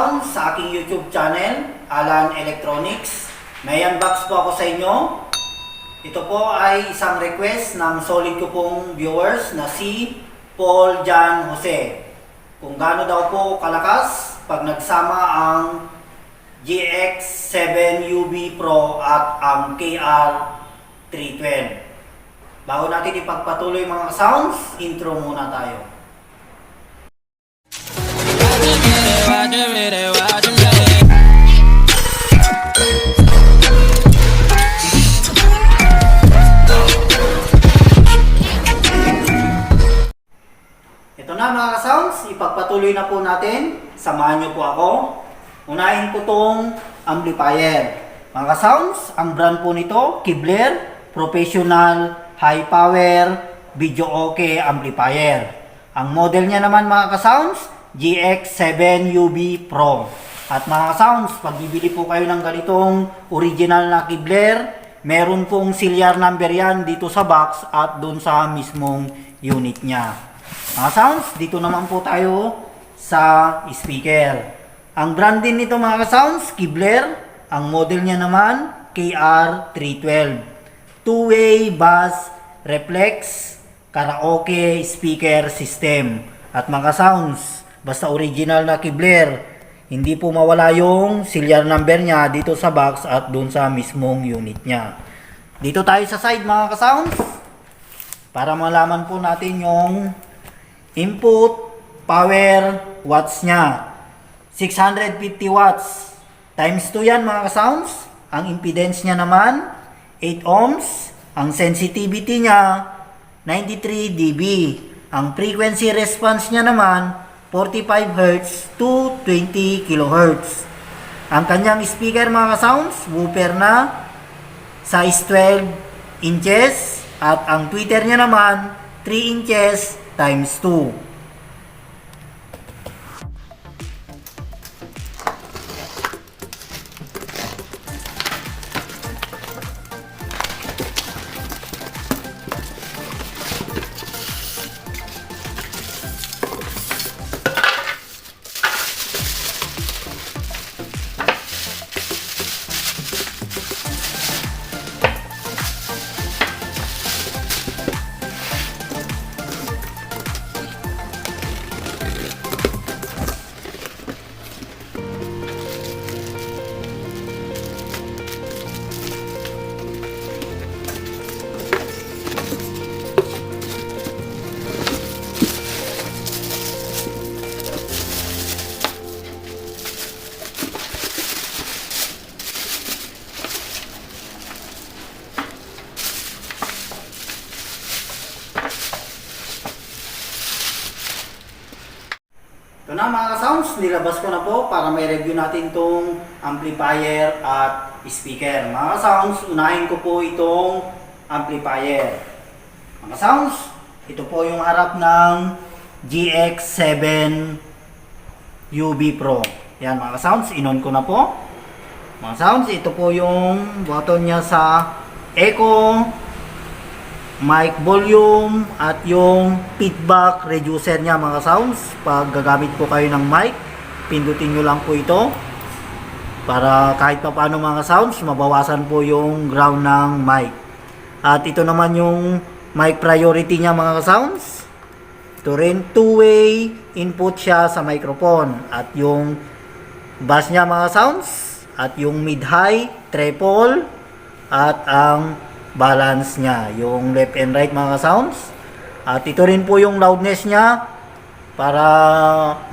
sounds sa aking YouTube channel, Alan Electronics. May unbox po ako sa inyo. Ito po ay isang request ng solid ko pong viewers na si Paul Jan Jose. Kung gaano daw po kalakas pag nagsama ang GX7UB Pro at ang KR312. Bago natin ipagpatuloy mga sounds, intro muna tayo. Ito na mga sounds, ipagpatuloy na po natin. Samahan niyo po ako. Unahin ko tong amplifier. Mga sounds, ang brand po nito, Kibler Professional High Power Video OK Amplifier. Ang model niya naman mga ka-sounds, GX7UB Pro. At mga sounds, pag bibili po kayo ng ganitong original na Kibler, meron pong serial number yan dito sa box at doon sa mismong unit niya. Mga sounds, dito naman po tayo sa speaker. Ang brand din nito mga ka-sounds, Kibler. Ang model niya naman, KR312. Two-way bass reflex karaoke speaker system. At mga sounds, basta original na Kibler, hindi po mawala yung serial number niya dito sa box at dun sa mismong unit niya. Dito tayo sa side mga ka-sounds para malaman po natin yung input power watts niya. 650 watts times 2 yan mga ka-sounds. Ang impedance niya naman 8 ohms. Ang sensitivity niya 93 dB. Ang frequency response niya naman 45 Hz to 20 kHz. Ang kanyang speaker mga ka-sounds, woofer na, size 12 inches. At ang tweeter niya naman 3 inches times 2. Ito na mga ka-sounds, nilabas ko na po para may review natin itong amplifier at speaker. Mga ka-sounds, unahin ko po itong amplifier. Mga ka-sounds, ito po yung harap ng GX7UB Pro. Yan mga ka-sounds, in-on ko na po. Mga sounds, ito po yung button niya sa echo, mic volume at yung feedback reducer niya mga sounds. Pag gagamit po kayo ng mic, pindutin nyo lang po ito para kahit pa paano mga sounds mabawasan po yung ground ng mic. At ito naman yung mic priority niya mga sounds. Ito rin two-way input siya sa microphone. At yung bass niya mga sounds, at yung mid-high, treble, at ang balance niya, yung left and right mga sounds. At ito rin po yung loudness niya. Para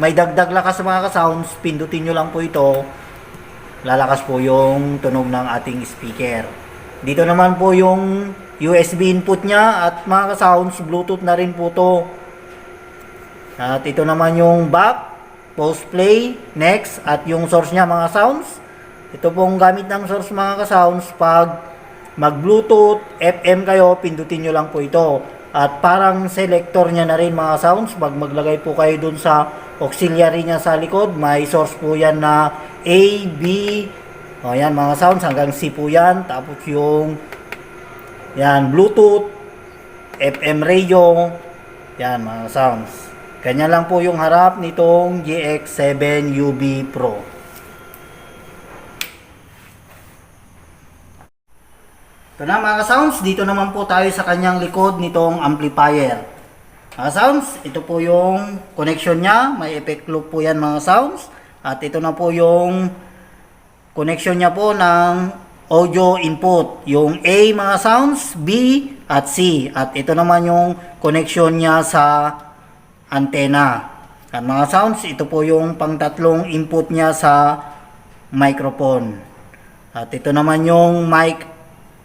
may dagdag lakas mga sounds, pindutin nyo lang po ito, lalakas po yung tunog ng ating speaker. Dito naman po yung USB input niya at mga sounds, Bluetooth na rin po to. At ito naman yung back, pause play, next, at yung source niya mga sounds. Ito pong gamit ng source mga sounds. Pag mag-Bluetooth, FM kayo, pindutin nyo lang po ito. At parang selector niya na rin mga sounds. Pag maglagay po kayo dun sa auxiliary niya sa likod, may source po yan na A, B, o yan mga sounds, hanggang C po yan. Tapos yung yan, Bluetooth, FM radio, yan mga sounds. Ganyan lang po yung harap nitong GX7 UB Pro. Ito na mga sounds, dito naman po tayo sa kanyang likod nitong amplifier. Mga sounds, ito po yung connection niya, may effect loop po yan mga sounds. At ito na po yung connection niya po ng audio input. Yung A mga sounds, B at C. At ito naman yung connection niya sa antenna. At mga sounds, ito po yung pangtatlong input niya sa microphone. At ito naman yung mic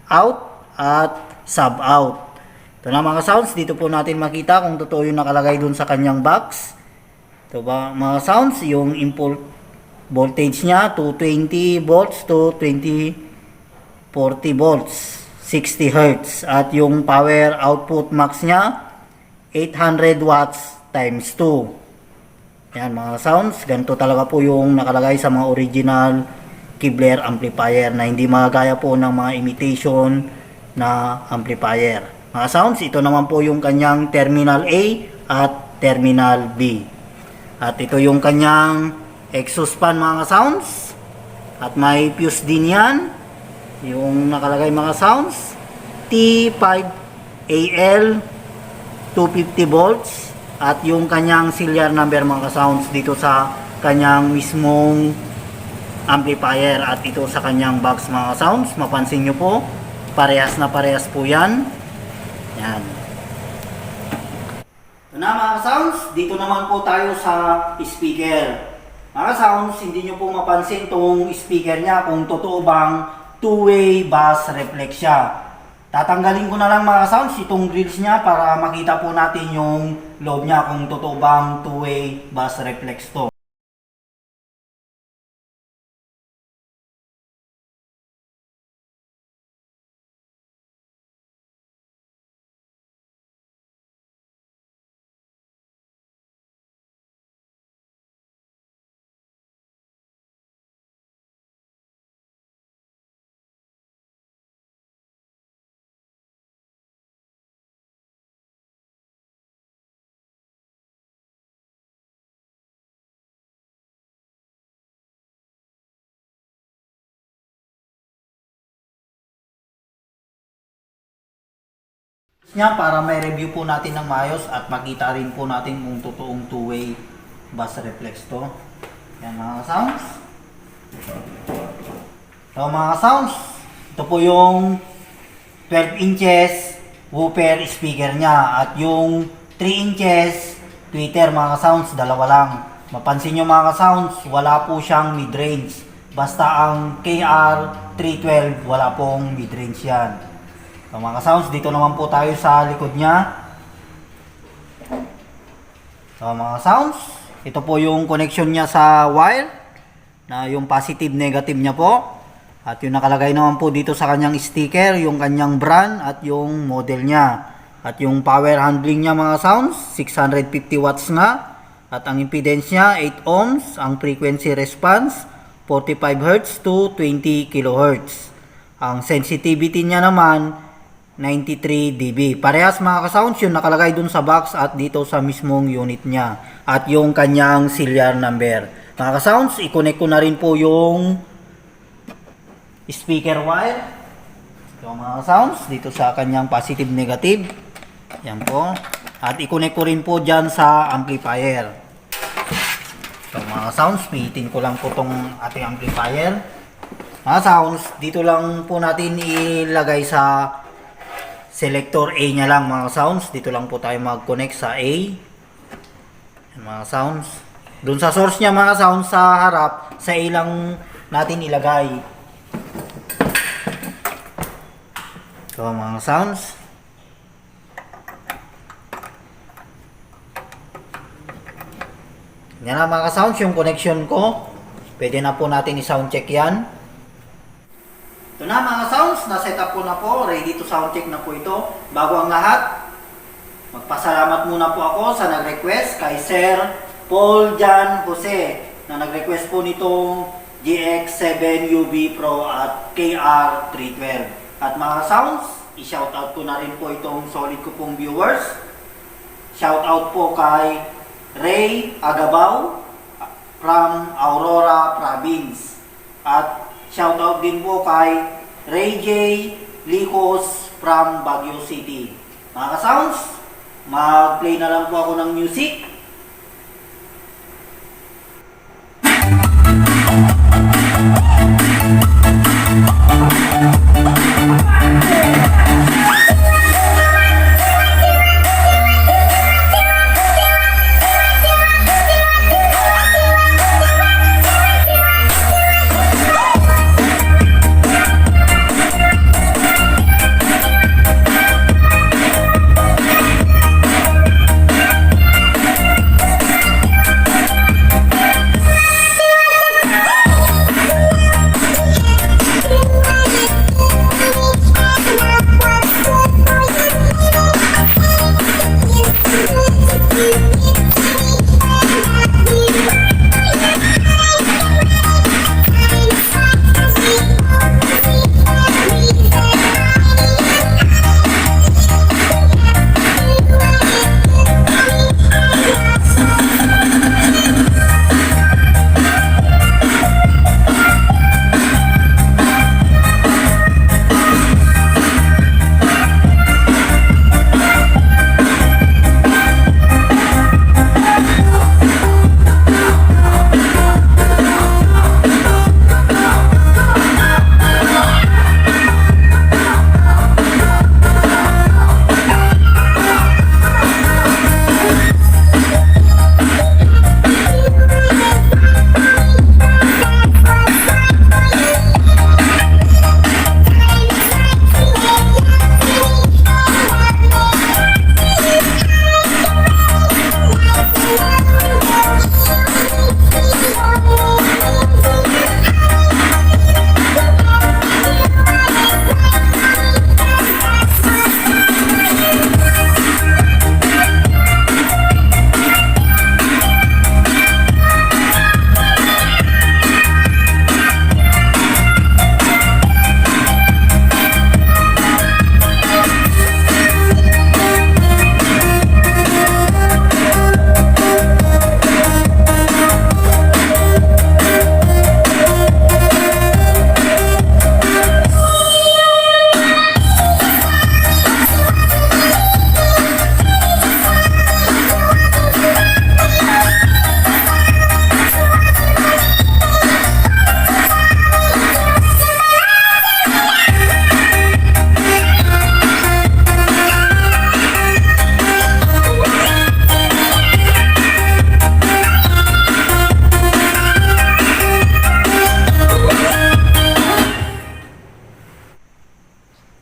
out at sub out. Ito na mga sounds, dito po natin makita kung totoo yung nakalagay dun sa kanyang box. Ito ba mga sounds, yung input voltage niya 220 volts to 2040 volts, 60 Hz. At yung power output max niya 800 watts times 2. Yan mga sounds, ganito talaga po yung nakalagay sa mga original Kibler amplifier na hindi magaya po ng mga imitation na amplifier. Mga sounds, ito naman po yung kanyang terminal A at terminal B. At ito yung kanyang exhaust fan mga sounds. At may fuse din yan. Yung nakalagay mga sounds, T5AL 250 volts. At yung kanyang serial number mga sounds dito sa kanyang mismong amplifier. At ito sa kanyang box mga sounds, mapansin nyo po, parehas na parehas po yan. Yan. Ito na mga sounds, dito naman po tayo sa speaker. Mga sounds, hindi nyo po mapansin tong speaker niya kung totoo bang two-way bass reflex siya. Tatanggalin ko na lang mga sounds itong grills niya para makita po natin yung loob niya kung totoo bang two-way bass reflex to. Niya para may review po natin ng maayos at makita rin po natin kung totoong two-way bass reflex to. Yan mga sounds. So mga sounds, ito po yung 12 inches woofer speaker niya at yung 3 inches tweeter mga sounds, dalawa lang. Mapansin nyo mga sounds, wala po siyang mid-range. Basta ang KR312 wala pong mid-range yan. So mga sounds, dito naman po tayo sa likod niya. So mga sounds, ito po yung connection niya sa wire, na yung positive negative niya po. At yung nakalagay naman po dito sa kanyang sticker, yung kanyang brand at yung model niya. At yung power handling niya mga sounds, 650 watts nga. At ang impedance niya 8 ohms, ang frequency response 45 Hz to 20 kHz. Ang sensitivity niya naman 93 dB. Parehas mga ka-sounds yung nakalagay dun sa box at dito sa mismong unit niya. At yung kanyang serial number. Mga ka-sounds, i-connect ko na rin po yung speaker wire. So mga ka-sounds, dito sa kanyang positive negative. Yan po. At i-connect ko rin po dyan sa amplifier. So mga ka-sounds, pihitin ko lang po tong ating amplifier. Mga sounds, dito lang po natin ilagay sa selector A nya lang mga sounds. Dito lang po tayo mag-connect sa A. Yan, mga sounds. Doon sa source niya mga sounds sa harap, sa A lang natin ilagay. So mga sounds. Yan na mga sounds yung connection ko. Pwede na po natin i-sound check yan. Ito na mga sounds, na-set up ko na po, ready to sound check na po ito. Bago ang lahat, magpasalamat muna po ako sa nag-request kay Sir Paul Jan Jose na nag-request po nitong GX7 UB Pro at KR312. At mga sounds, i-shoutout ko na rin po itong solid ko pong viewers. Shoutout po kay Ray Agabao from Aurora Province. At shoutout din po kay Ray J. Licos from Baguio City. Mga ka-sounds, mag-play na lang po ako ng music.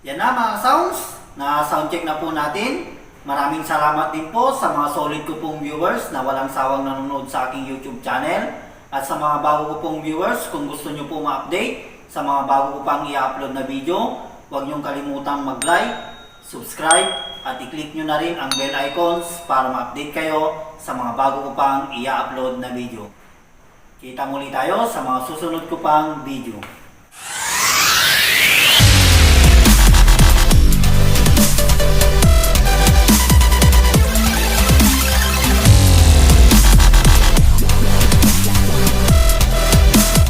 Yan na mga sounds, na soundcheck na po natin. Maraming salamat din po sa mga solid ko pong viewers na walang sawang nanonood sa aking YouTube channel. At sa mga bago ko pong viewers, kung gusto nyo po ma-update sa mga bago ko pang i-upload na video, huwag nyong kalimutang mag-like, subscribe, at i-click nyo na rin ang bell icons para ma-update kayo sa mga bago ko pang i-upload na video. Kita muli tayo sa mga susunod ko pang video.